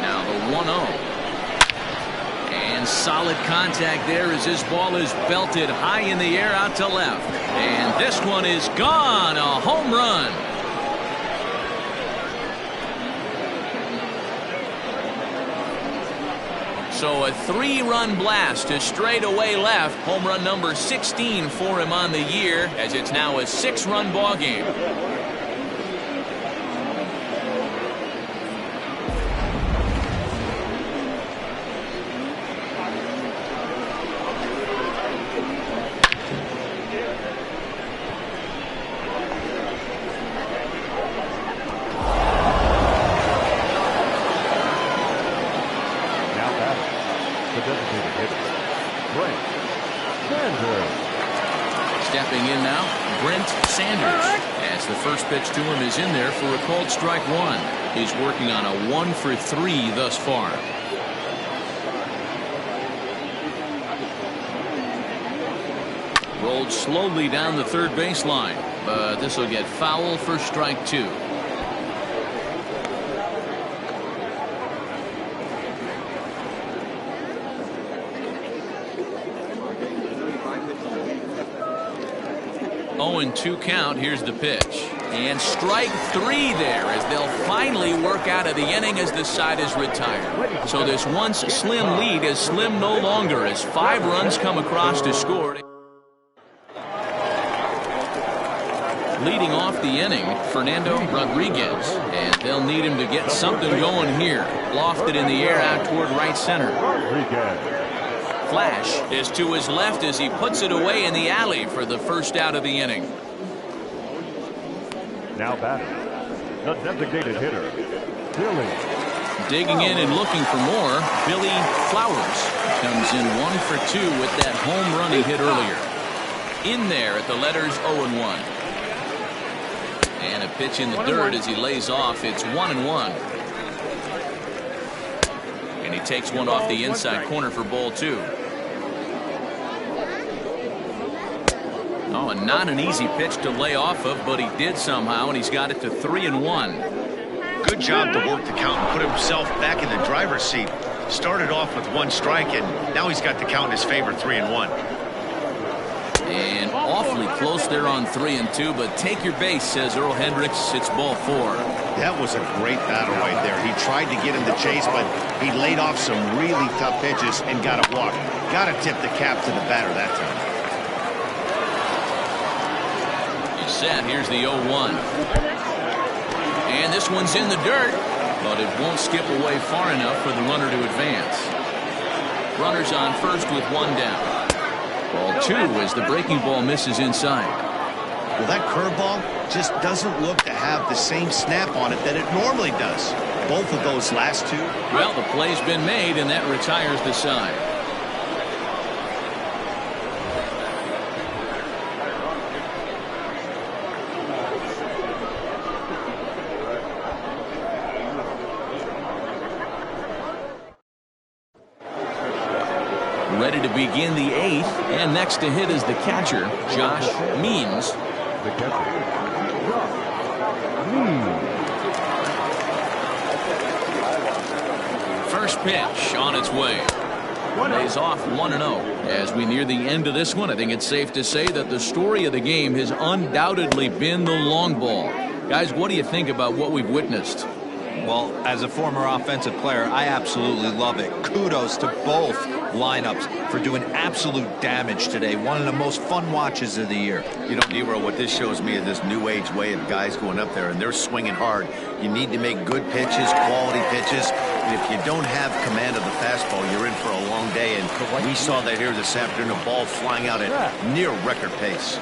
Now the 1-0. And solid contact there as this ball is belted high in the air out to left. And this one is gone. A home run. So a 3-run blast to straightaway left. Home run number 16 for him on the year, as it's now a 6-run ball game. Stepping in now, Brent Sanders, as the first pitch to him is in there for a called strike 1. He's working on a 1-for-3 thus far. Rolled slowly down the third baseline, but this will get foul for strike 2. And 2 count. Here's the pitch, and strike 3 there as they'll finally work out of the inning as the side is retired. So this once slim lead is slim no longer as 5 runs come across to score. Leading off the inning, Fernando Rodriguez, and they'll need him to get something going here. Lofted in the air out toward right center. Flash is to his left as he puts it away in the alley for the first out of the inning. Now batter, the designated hitter, Billy. Digging in and looking for more, Billy Flowers comes in 1 for 2 with that home run he hit earlier. In there at the letters 0-1. And a pitch in the dirt as he lays off. It's 1-1. And he takes one off the inside corner for ball 2. Oh, and not an easy pitch to lay off of, but he did somehow, and he's got it to 3-1. Good job to work the count and put himself back in the driver's seat. Started off with 1 strike, and now he's got the count in his favor, 3-1. And awfully close there on 3-2, but take your base, says Earl Hendricks. It's ball 4. That was a great battle right there. He tried to get him to chase, but he laid off some really tough pitches and got a walk. Got to tip the cap to the batter that time. He's set. Here's the 0-1. And this one's in the dirt, but it won't skip away far enough for the runner to advance. Runners on first with 1 down. Ball 2 as the breaking ball misses inside. Well, that curveball just doesn't look to have the same snap on it that it normally does. Both of those last two. Well, the play's been made, and that retires the side. Ready to begin the 8th, and next to hit is the catcher, Josh Means. The catcher, Means. First pitch on its way. Lays off 1-0. As we near the end of this one, I think it's safe to say that the story of the game has undoubtedly been the long ball. Guys, what do you think about what we've witnessed? Well, as a former offensive player, I absolutely love it. Kudos to both lineups for doing absolute damage today. One of the most fun watches of the year. You know, Nero, what this shows me is this new age way of guys going up there, and they're swinging hard. You need to make good pitches, quality pitches. And if you don't have command of the fastball, you're in for a long day. And we saw that here this afternoon, a ball flying out at near record pace.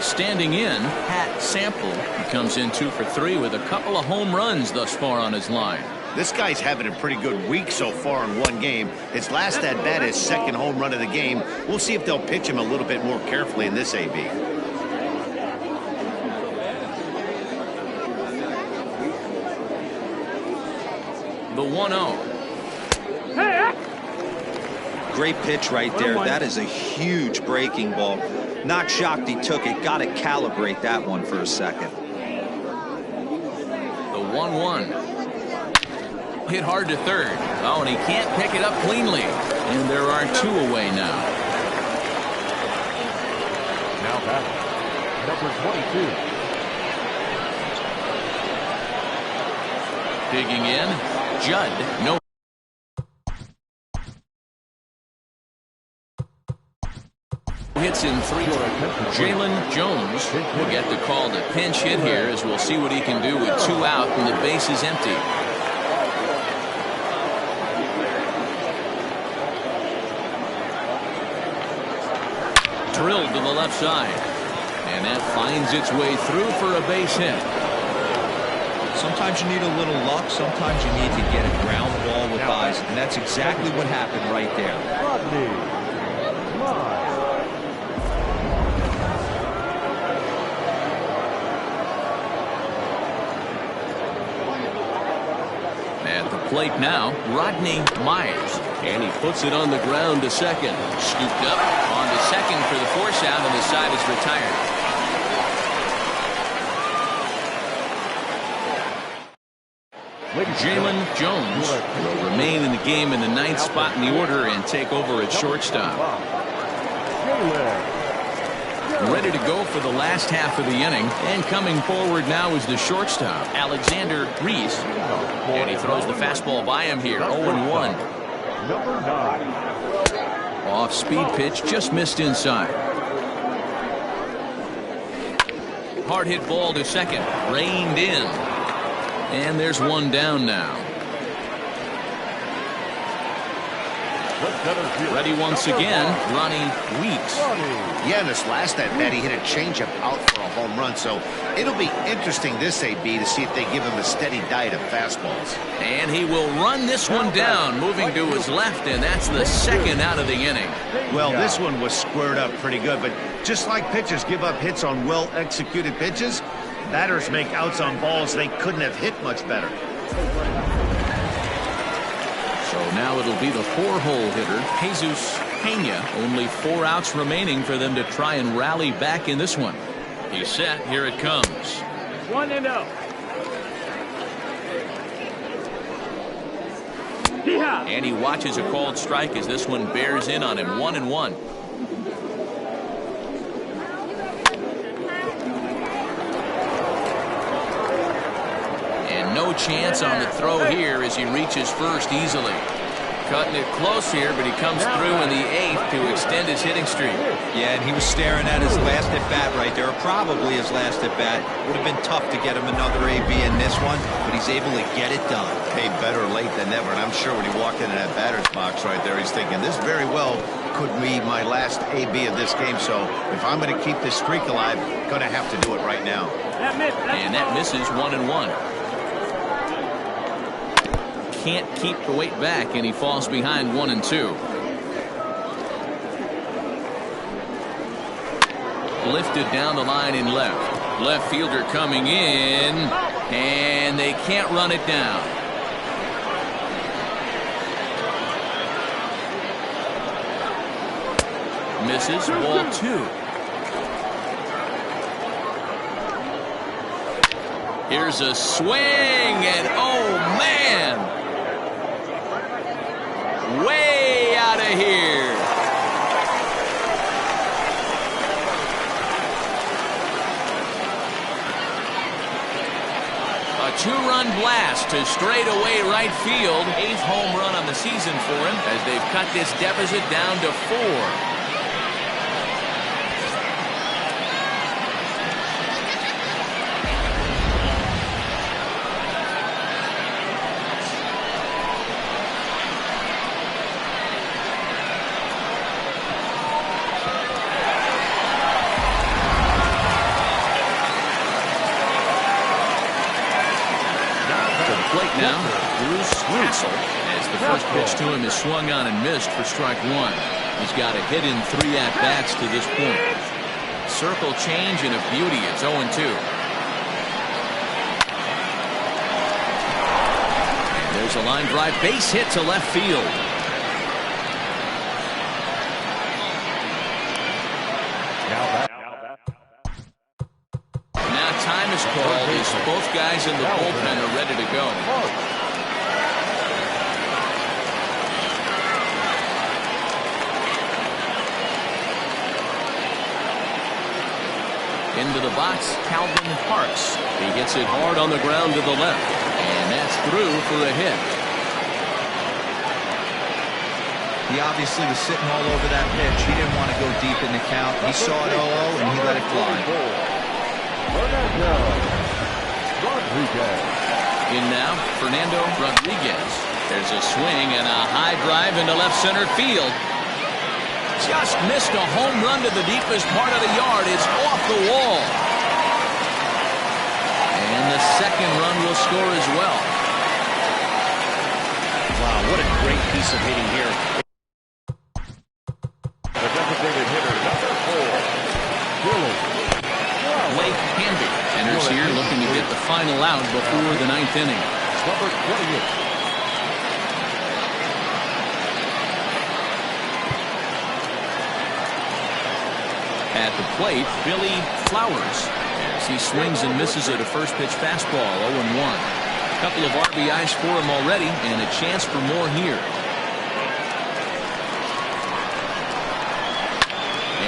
Standing in, Pat Sample. He comes in 2 for 3 with a couple of home runs thus far on his line. This guy's having a pretty good week so far in one game. His last at bat, his second home run of the game. We'll see if they'll pitch him a little bit more carefully in this AB. The 1-0. Great pitch right there. That is a huge breaking ball. Not shocked he took it. Got to calibrate that one for a second. The 1-1. Hit hard to third. Oh, and he can't pick it up cleanly. And there are 2 away now. Now back, number 22. Digging in, Judd. No. Hits in 3. Jalen Jones will get the call to pinch hit here, as we'll see what he can do with 2 out and the base is empty. Drilled to the left side, and that finds its way through for a base hit. Sometimes you need a little luck. Sometimes you need to get a ground ball with eyes, and that's exactly what happened right there. At the plate now, Rodney Myers. And he puts it on the ground to second. Scooped up on to second for the force out, and the side is retired. Jalen Jones will remain in the game in the 9th spot in the order and take over at shortstop. Ready to go for the last half of the inning, and coming forward now is the shortstop, Alexander Reese. And he throws the fastball by him here, 0-1. Number 9. Off speed pitch, just missed inside. Hard hit ball to second, reined in. And there's 1 down now. Ready once again, Ronnie Weeks. Yeah, in this last at bat, he hit a changeup out for a home run. So it'll be interesting this AB to see if they give him a steady diet of fastballs. And he will run this one down, moving to his left, and that's the 2nd out of the inning. Well, this one was squared up pretty good, but just like pitchers give up hits on well-executed pitches, batters make outs on balls they couldn't have hit much better. So now it'll be the 4-hole hitter, Jesus Pena. Only 4 outs remaining for them to try and rally back in this one. He's set. Here it comes. 1-0. And he watches a called strike as this one bears in on him. 1-1. And no chance on the throw here as he reaches first easily. Cutting it close here, but he comes through in the 8th to extend his hitting streak. Yeah, and he was staring at his last at-bat right there, probably his last at-bat. Would have been tough to get him another AB in this one, but he's able to get it done. Hey, better late than never, and I'm sure when he walked into that batter's box right there, he's thinking this very well could be my last AB of this game, so if I'm going to keep this streak alive, going to have to do it right now. And that misses 1-1. Can't keep the weight back, and he falls behind 1-2. Lifted down the line in left. Left fielder coming in, and they can't run it down. Misses, ball 2. Here's a swing, and oh man, way out of here. A 2-run blast to straightaway right field. 8th home run on the season for him as they've cut this deficit down to 4. Now, Bruce Castle, as the first pitch to him is swung on and missed for strike 1. He's got a hit in 3 at-bats to this point. Circle change and a beauty. It's 0-2. And there's a line drive base hit to left field. Now time is called as both guys in the bullpen are ready to go. Into the box, Calvin Parks. He hits it hard on the ground to the left. And that's through for a hit. He obviously was sitting all over that pitch. He didn't want to go deep in the count. He saw it 0-0 and he let it fly. In now, Fernando Rodriguez. There's a swing and a high drive into left center field. Just missed a home run to the deepest part of the yard. It's off the wall. And the second run will score as well. Wow, what a great piece of hitting here. The designated hitter, number 4, Billy. Blake Handy enters here looking to get the final out before the 9th inning. Number 28. At the plate, Billy Flowers, as he swings and misses at a first pitch fastball, 0-1. A couple of RBIs for him already, and a chance for more here.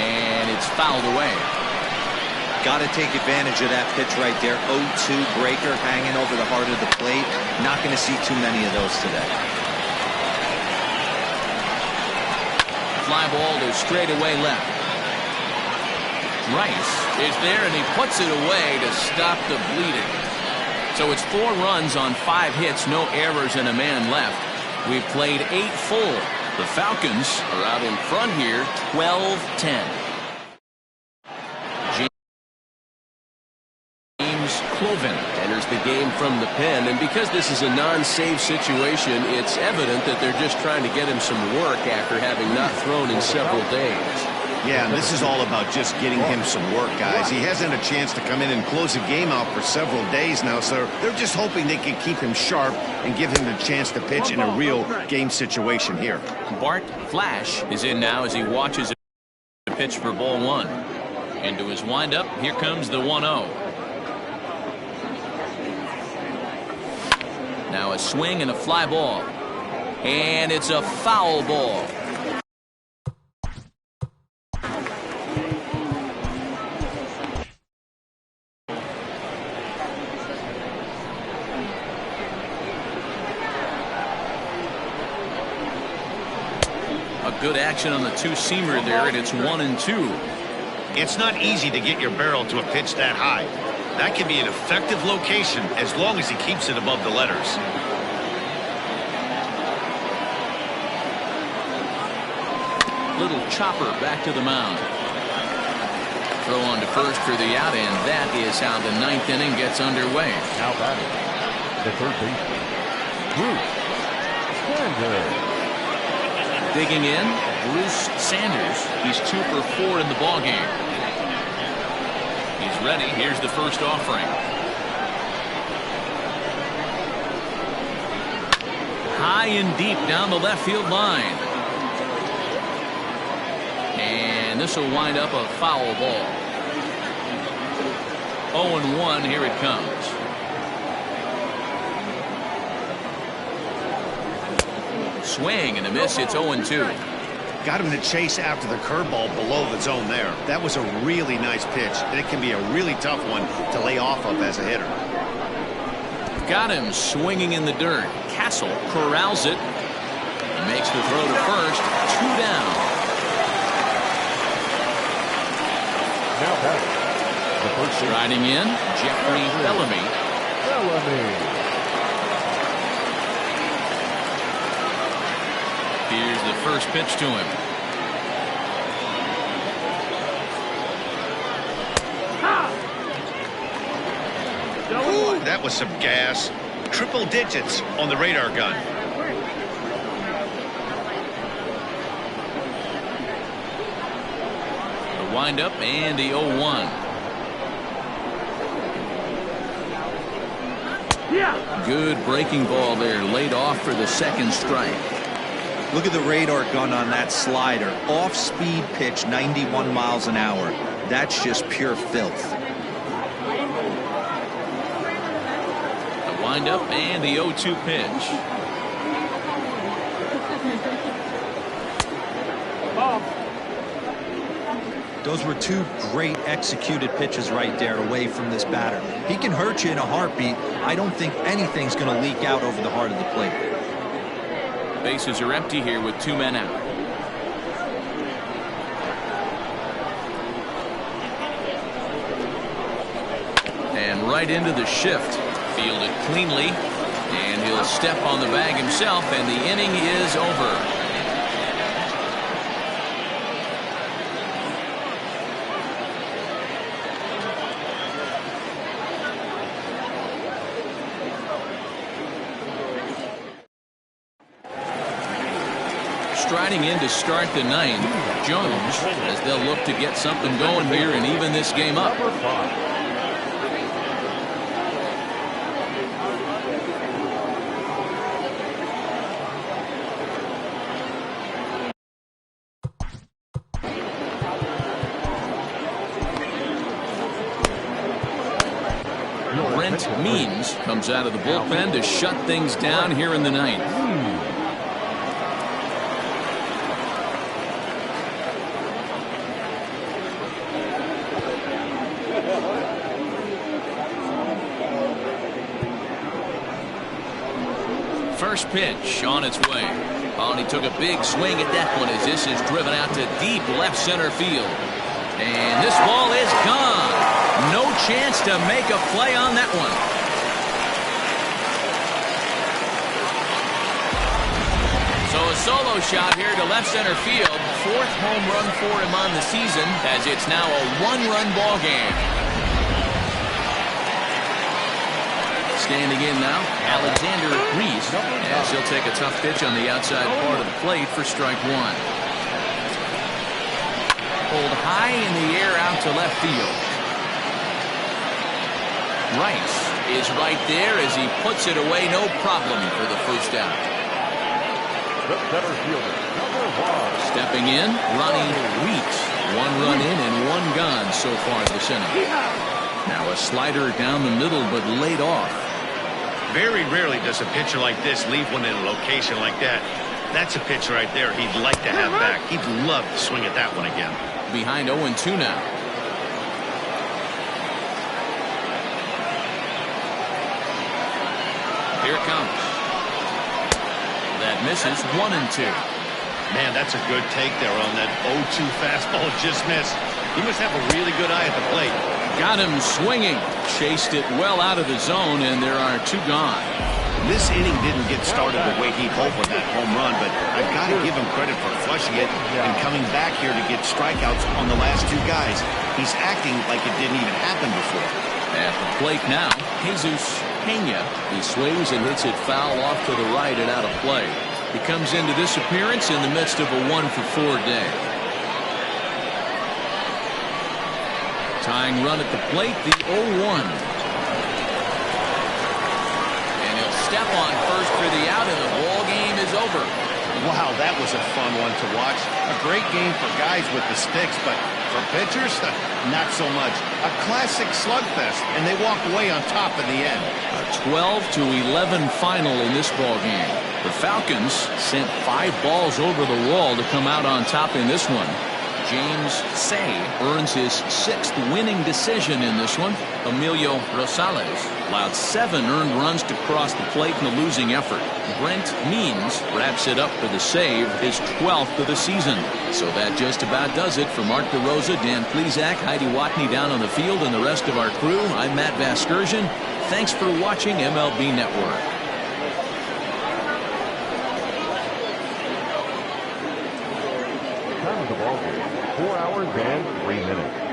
And it's fouled away. Got to take advantage of that pitch right there. 0-2 breaker hanging over the heart of the plate. Not going to see too many of those today. Fly ball to straightaway left. Rice is there, and he puts it away to stop the bleeding. So it's 4 runs on 5 hits, no errors, and a man left. We've played 8 full. The Falcons are out in front here, 12-10. James Cloven enters the game from the pen, and because this is a non-save situation, it's evident that they're just trying to get him some work after having not thrown in several days. Yeah, and this is all about just getting him some work, guys. He hasn't a chance to come in and close a game out for several days now, so they're just hoping they can keep him sharp and give him the chance to pitch in a real game situation here. Bart Flash is in now as he watches a pitch for ball 1. Into his windup, here comes the 1-0. Now a swing and a fly ball. And it's a foul ball. Good action on the 2-seamer there, and it's 1-2. It's not easy to get your barrel to a pitch that high. That can be an effective location as long as he keeps it above the letters. little chopper back to the mound. Throw on to first for the out, and that is how the ninth inning gets underway. Now batting, the third baseman, Bruce Sanders. Digging in, Bruce Sanders. He's 2 for 4 in the ballgame. He's ready. Here's the first offering. High and deep down the left field line. And this will wind up a foul ball. 0-1, here it comes. Swing and a miss. It's 0-2. Got him to chase after the curveball below the zone there. That was a really nice pitch, and it can be a really tough one to lay off of as a hitter. Got him swinging in the dirt. Castle corrals it. Makes the throw to first. 2 down. Now batting, the first baseman, Riding in, Jeffrey Bellamy. Here's the first pitch to him. Ooh, that was some gas. Triple digits on the radar gun. The windup and the 0-1. Good breaking ball there, laid off for the second strike. Look at the radar gun on that slider. Off-speed pitch, 91 miles an hour. That's just pure filth. The windup and the 0-2 pitch. Those were 2 great executed pitches right there away from this batter. He can hurt you in a heartbeat. I don't think anything's going to leak out over the heart of the plate. Bases are empty here with 2 men out. And right into the shift. Fielded cleanly. And he'll step on the bag himself, and the inning is over. Striding in to start the ninth, Jones, as they'll look to get something going here and even this game up. number 5. Brent Means comes out of the bullpen to shut things down here in the ninth. First pitch on its way. Oh, and he took a big swing at that one as this is driven out to deep left center field. And this ball is gone. No chance to make a play on that one. So a solo shot here to left center field. 4th home run for him on the season, as it's now a 1-run ball game. Standing in now, Alexander Reese, as he'll take a tough pitch on the outside part of the plate for strike 1. Pulled high in the air out to left field. Rice is right there as he puts it away, no problem for the first out. The center fielder, number 1. Stepping in, Ronnie Weeks. 1 run in and 1 gone so far this inning. Now a slider down the middle, but laid off. Very rarely does a pitcher like this leave one in a location like that. That's a pitch right there he'd like to have back. He'd love to swing at that one again. Behind 0-2 now. Here it comes. That misses. 1-2. Man, that's a good take there on that 0-2 fastball just missed. He must have a really good eye at the plate. Got him swinging. Chased it well out of the zone, and there are 2 gone. This inning didn't get started the way he'd hoped with that home run, but I've got to give him credit for flushing it and coming back here to get strikeouts on the last two guys. He's acting like it didn't even happen before. At the plate now, Jesus Pena. He swings and hits it foul off to the right and out of play. He comes into this appearance in the midst of a 1-for-4 day. Tying run at the plate, the 0-1. Step on first for the out, and the ball game is over. Wow, that was a fun one to watch. A great game for guys with the sticks, but for pitchers, not so much. A classic slugfest, and they walk away on top in the end. A 12-11 final in this ball game. The Falcons sent 5 balls over the wall to come out on top in this one. James Say earns his 6th winning decision in this one. Emilio Rosales allowed 7 earned runs to cross the plate in the losing effort. Brent Means wraps it up for the save, his 12th of the season. So that just about does it. For Mark DeRosa, Dan Plesac, Heidi Watney down on the field, and the rest of our crew, I'm Matt Vasgersian. Thanks for watching MLB Network. Time of the ball game, 4 hours and 3 minutes.